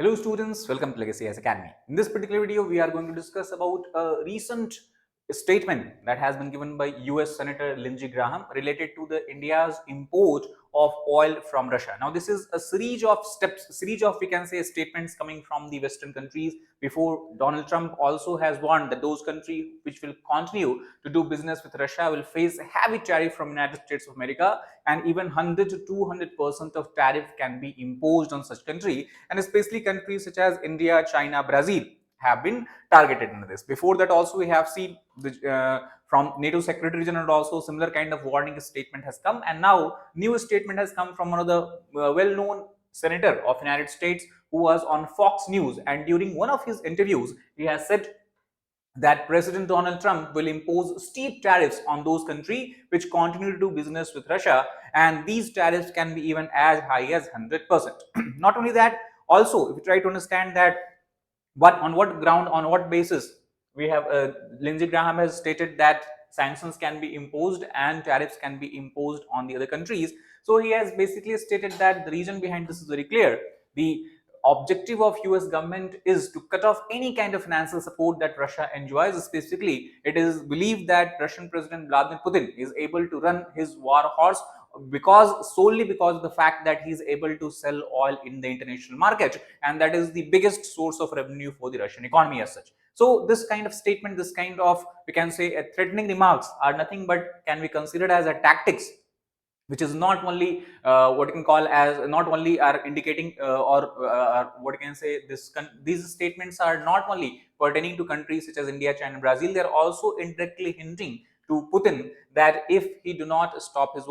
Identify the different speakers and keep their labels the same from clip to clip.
Speaker 1: Hello students, welcome to Legacy As Academy. In this particular video, we are going to discuss about a recent statement that has been given by US Senator Lindsey Graham related to the India's import of oil from Russia. Now, this is a series of we can say statements coming from the Western countries before Donald Trump also has warned that those countries which will continue to do business with Russia will face a heavy tariff from United States of America, and even 100 to 200% of tariff can be imposed on such country, and especially countries such as India, China, Brazil have been targeted in this. Before that also we have seen from NATO Secretary General also similar kind of warning statement has come, and now new statement has come from one of the well-known senator of United States who was on Fox News, and during one of his interviews he has said that President Donald Trump will impose steep tariffs on those countries which continue to do business with Russia, and these tariffs can be even as high as 100%. Not only that, also if you try to understand that on what ground, on what basis we have Lindsey Graham has stated that sanctions can be imposed and tariffs can be imposed on the other countries. So he has basically stated that the reason behind this is very clear. The objective of US government is to cut off any kind of financial support that Russia enjoys. Specifically, it is believed that Russian President Vladimir Putin is able to run his war horse solely because of the fact that he is able to sell oil in the international market, and that is the biggest source of revenue for the Russian economy as such. So this kind of statement, this kind of, we can say, threatening remarks are nothing but can be considered as a tactics which is not only what you can call as not only are indicating what you can say these statements are not only pertaining to countries such as India, China, Brazil. They are also indirectly hinting to Putin that if he does not stop his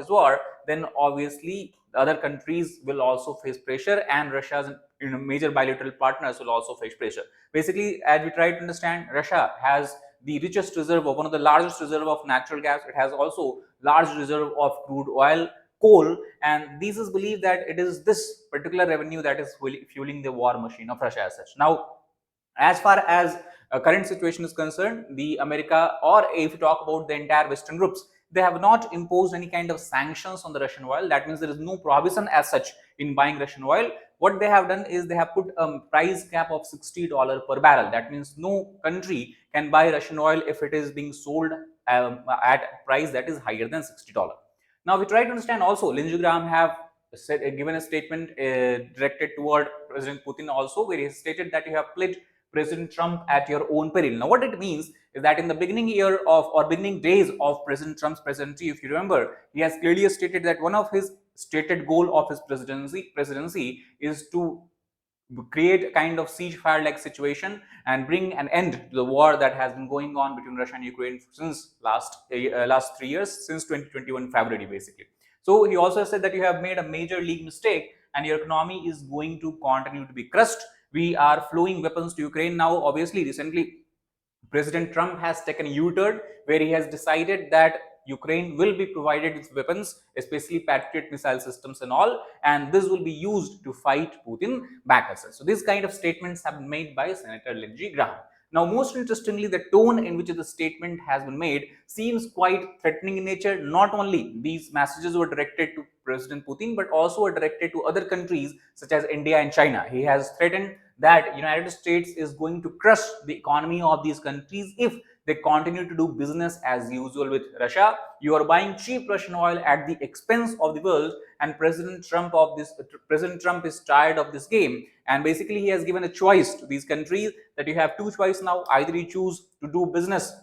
Speaker 1: war, then obviously the other countries will also face pressure, and Russia's major bilateral partners will also face pressure. Basically, as we try to understand, Russia has the richest reserve, of one of the largest reserve of natural gas. It has also large reserve of crude oil, coal, and this is believed that it is this particular revenue that is fueling the war machine of Russia as such. Now, as far as current situation is concerned, the America, or if you talk about the entire Western groups, they have not imposed any kind of sanctions on the Russian oil. That means there is no prohibition as such in buying Russian oil. What they have done is they have put a price cap of $60 per barrel. That means no country can buy Russian oil if it is being sold at a price that is higher than $60. Now we try to understand also, Lindsey Graham have given a statement directed toward President Putin also, where he stated that you have pledged President Trump at your own peril. Now, what it means is that in the beginning days of President Trump's presidency, if you remember, he has clearly stated that one of his stated goal of his presidency is to create a kind of siege-fire like situation and bring an end to the war that has been going on between Russia and Ukraine since last 3 years, since 2021 February basically. So he also said that you have made a major league mistake and your economy is going to continue to be crushed. We are flowing weapons to Ukraine now. Obviously, recently President Trump has taken a U-turn where he has decided that Ukraine will be provided with weapons, especially Patriot missile systems and all, and this will be used to fight Putin back. So these kind of statements have been made by Senator Lindsey Graham. Now, most interestingly, the tone in which the statement has been made seems quite threatening in nature. Not only these messages were directed to President Putin, but also are directed to other countries such as India and China. He has threatened that United States is going to crush the economy of these countries if they continue to do business as usual with Russia. You are buying cheap Russian oil at the expense of the world, and President Trump is tired of this game, and basically he has given a choice to these countries that you have two choices now. Either you choose to do business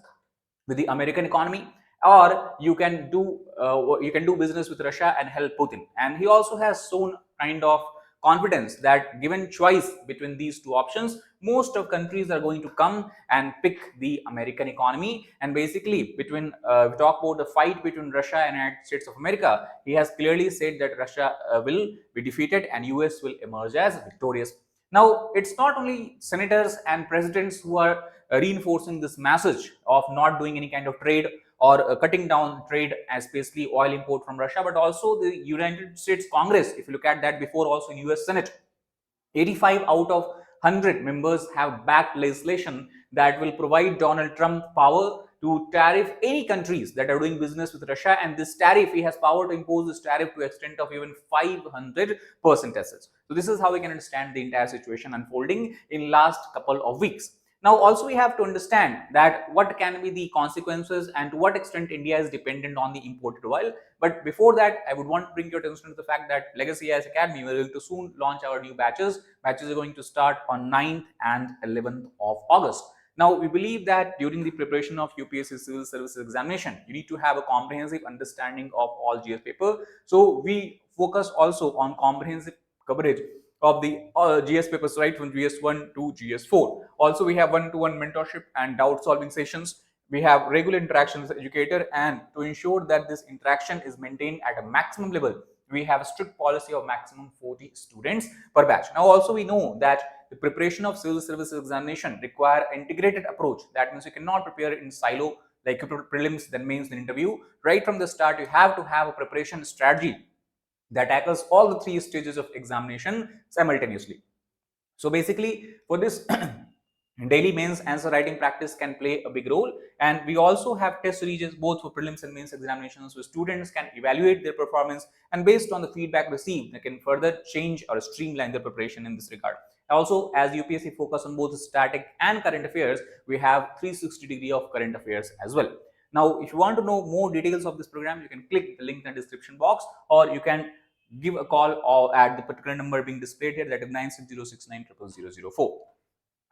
Speaker 1: with the American economy, or you can do business with Russia and help Putin. And he also has shown kind of confidence that given choice between these two options, most of countries are going to come and pick the American economy. And basically, between we talk about the fight between Russia and United States of America, he has clearly said that Russia will be defeated and US will emerge as victorious. Now, it's not only senators and presidents who are reinforcing this message of not doing any kind of trade or cutting down trade, especially oil import from Russia, but also the United States Congress. If you look at that, before also in US Senate, 85 out of 100 members have backed legislation that will provide Donald Trump power to tariff any countries that are doing business with Russia, and this tariff, he has power to impose this tariff to extent of even 500% as such. So this is how we can understand the entire situation unfolding in last couple of weeks. Now also we have to understand that what can be the consequences and to what extent India is dependent on the imported oil. But before that, I would want to bring your attention to the fact that Legacy AIS Academy, we are going to soon launch our new batches. Batches are going to start on 9th and 11th of August. Now, we believe that during the preparation of UPSC Civil Services examination, you need to have a comprehensive understanding of all GS paper. So we focus also on comprehensive coverage of the GS papers, right from GS1 to GS4. Also, we have one-to-one mentorship and doubt solving sessions. We have regular interactions with the educator, and to ensure that this interaction is maintained at a maximum level, we have a strict policy of maximum 40 students per batch. Now also we know that the preparation of civil services examination require integrated approach. That means you cannot prepare in silo, like prelims, then mains, then interview. Right from the start, you have to have a preparation strategy that tackles all the three stages of examination simultaneously. So basically, for this daily mains answer writing practice can play a big role, and we also have test regions both for prelims and mains examinations where students can evaluate their performance, and based on the feedback received, they can further change or streamline their preparation in this regard. Also, as UPSC focus on both static and current affairs, we have 360-degree of current affairs as well. Now, if you want to know more details of this program, you can click the link in the description box, or you can give a call or at the particular number being displayed here, that is 9606900004.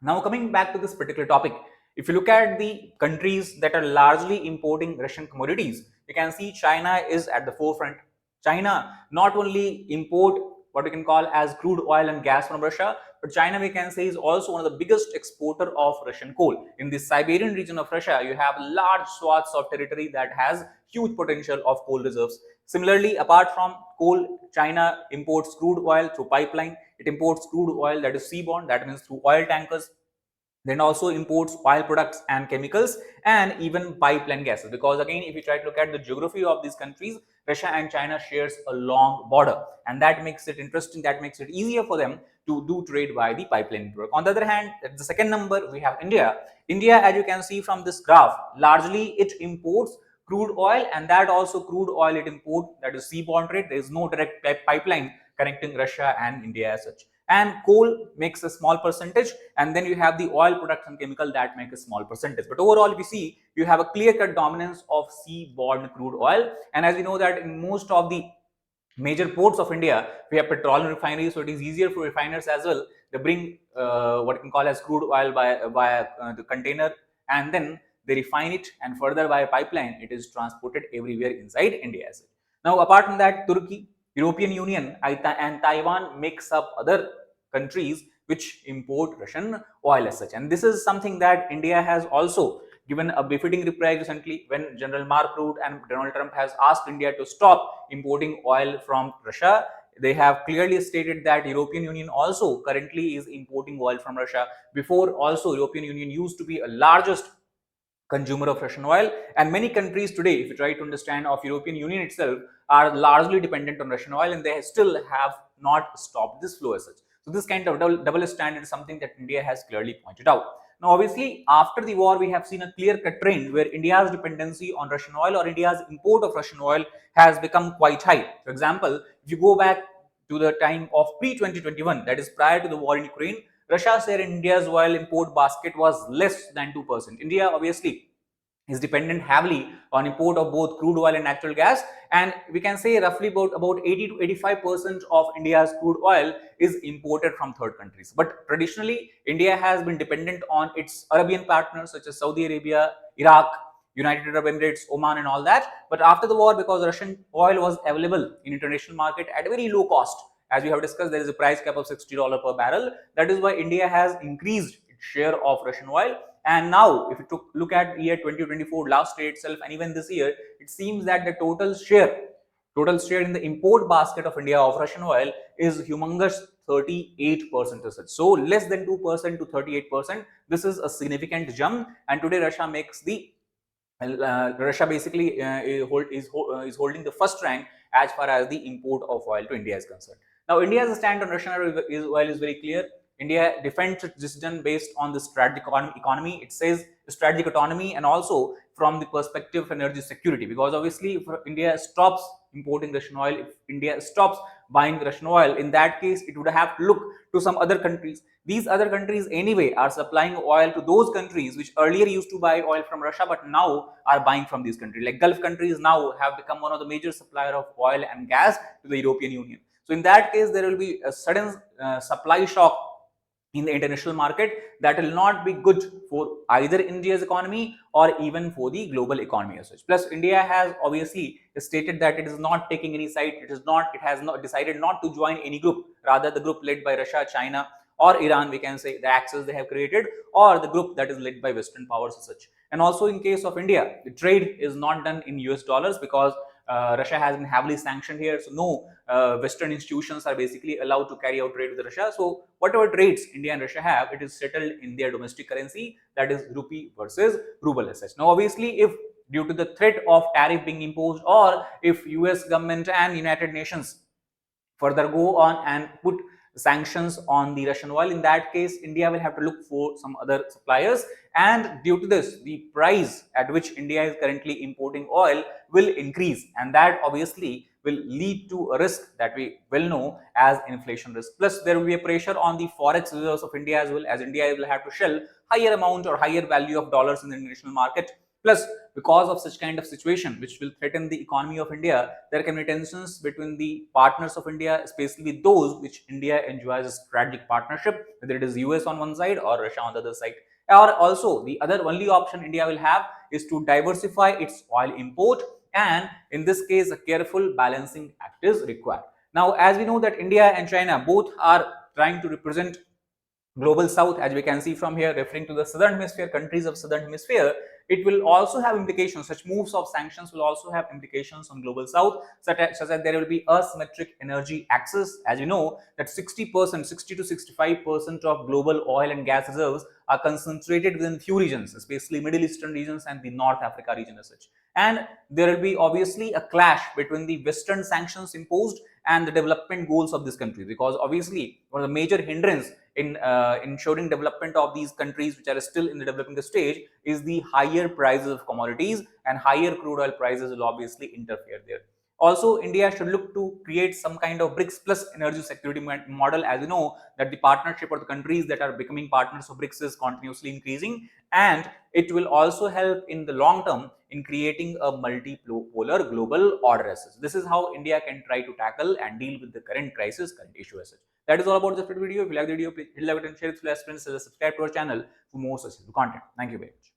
Speaker 1: Now coming back to this particular topic, if you look at the countries that are largely importing Russian commodities, you can see China is at the forefront. China not only import what we can call as crude oil and gas from Russia, but China, we can say, is also one of the biggest exporter of Russian coal. In the Siberian region of Russia, you have large swaths of territory that has huge potential of coal reserves. Similarly, apart from coal, China imports crude oil through pipeline. It imports crude oil that is seaborne, that means through oil tankers. Then also imports oil products and chemicals, and even pipeline gases, because again, if you try to look at the geography of these countries, Russia and China shares a long border, and that makes it interesting, that makes it easier for them to do trade by the pipeline network. On the other hand, at the second number, we have India. India, as you can see from this graph, largely it imports crude oil, and that also crude oil it imports, that is seaborne trade. There is no direct pipeline connecting Russia and India as such. And coal makes a small percentage, and then you have the oil products and chemical that make a small percentage. But overall, we see you have a clear-cut dominance of seaborne crude oil. And as we know that in most of the major ports of India, we have petroleum refineries, so it is easier for refiners as well. They bring what you can call as crude oil by the container, and then they refine it, and further by pipeline, it is transported everywhere inside India as well. Now, apart from that, Turkey, European Union, and Taiwan makes up other countries which import Russian oil as such. And this is something that India has also given a befitting reply recently when General Mark Rutte and Donald Trump has asked India to stop importing oil from Russia. They have clearly stated that European Union also currently is importing oil from Russia. Before also, European Union used to be a largest consumer of Russian oil, and many countries today, if you try to understand of European Union itself, are largely dependent on Russian oil, and they still have not stopped this flow as such. So this kind of double standard is something that India has clearly pointed out. Now, obviously, after the war, we have seen a clear-cut trend where India's dependency on Russian oil or India's import of Russian oil has become quite high. For example, if you go back to the time of pre-2021, that is prior to the war in Ukraine, Russia's share in India's oil import basket was less than 2%. India obviously is dependent heavily on import of both crude oil and natural gas, and we can say roughly about 80 to 85% of India's crude oil is imported from third countries. But traditionally, India has been dependent on its Arabian partners such as Saudi Arabia, Iraq, United Arab Emirates, Oman, and all that. But after the war, because Russian oil was available in international market at a very low cost, as we have discussed, there is a price cap of $60 per barrel. That is why India has increased its share of Russian oil. And now, if you look at the year 2024, last year itself, and even this year, it seems that the total share in the import basket of India of Russian oil is humongous 38%. So less than 2% to 38%. This is a significant jump. And today Russia makes the Russia basically is holding the first rank as far as the import of oil to India is concerned. Now, India's stand on Russian oil is very clear. India defends its decision based on the strategic economy. It says strategic autonomy, and also from the perspective of energy security. Because obviously, if India stops importing Russian oil, if India stops buying Russian oil, in that case, it would have to look to some other countries. These other countries anyway are supplying oil to those countries which earlier used to buy oil from Russia but now are buying from these countries. Like Gulf countries now have become one of the major supplier of oil and gas to the European Union. So in that case, there will be a sudden supply shock in the international market that will not be good for either India's economy or even for the global economy as such. Plus, India has obviously stated that it is not taking any side. It has not decided not to join any group. Rather, the group led by Russia, China, or Iran, we can say, the axis they have created, or the group that is led by Western powers as such. And also in case of India, the trade is not done in US dollars because Russia has been heavily sanctioned here. So no Western institutions are basically allowed to carry out trade with Russia. So whatever trades India and Russia have, it is settled in their domestic currency, that is rupee versus ruble as such. Now obviously, if due to the threat of tariff being imposed, or if US government and United Nations further go on and put sanctions on the Russian oil, in that case, India will have to look for some other suppliers. And due to this, the price at which India is currently importing oil will increase. And that obviously will lead to a risk that we well know as inflation risk. Plus, there will be a pressure on the forex reserves of India as well, as India will have to shell higher amount or higher value of dollars in the international market. Plus, because of such kind of situation which will threaten the economy of India, there can be tensions between the partners of India, especially those which India enjoys a strategic partnership, whether it is US on one side or Russia on the other side. Or also, the other only option India will have is to diversify its oil import, and in this case, a careful balancing act is required. Now, as we know that India and China both are trying to represent global south, as we can see from here, referring to the southern hemisphere, countries of southern hemisphere, it will also have implications. Such moves of sanctions will also have implications on global south, such that there will be asymmetric energy access. As you know that 60%, 60 to 65% of global oil and gas reserves are concentrated within few regions, especially Middle Eastern regions and the North Africa region as such. And there will be obviously a clash between the Western sanctions imposed and the development goals of this country, because obviously one of the major hindrance in ensuring development of these countries which are still in the developing stage is the higher prices of commodities, and higher crude oil prices will obviously interfere there. Also, India should look to create some kind of BRICS plus energy security model. As you know that the partnership or the countries that are becoming partners of BRICS is continuously increasing, and it will also help in the long term in creating a multipolar global order. This is how India can try to tackle and deal with the current crisis, current issue as such. That is all about this video. If you like the video, please hit like and share it with your friends. Subscribe to our channel for more such content. Thank you very much.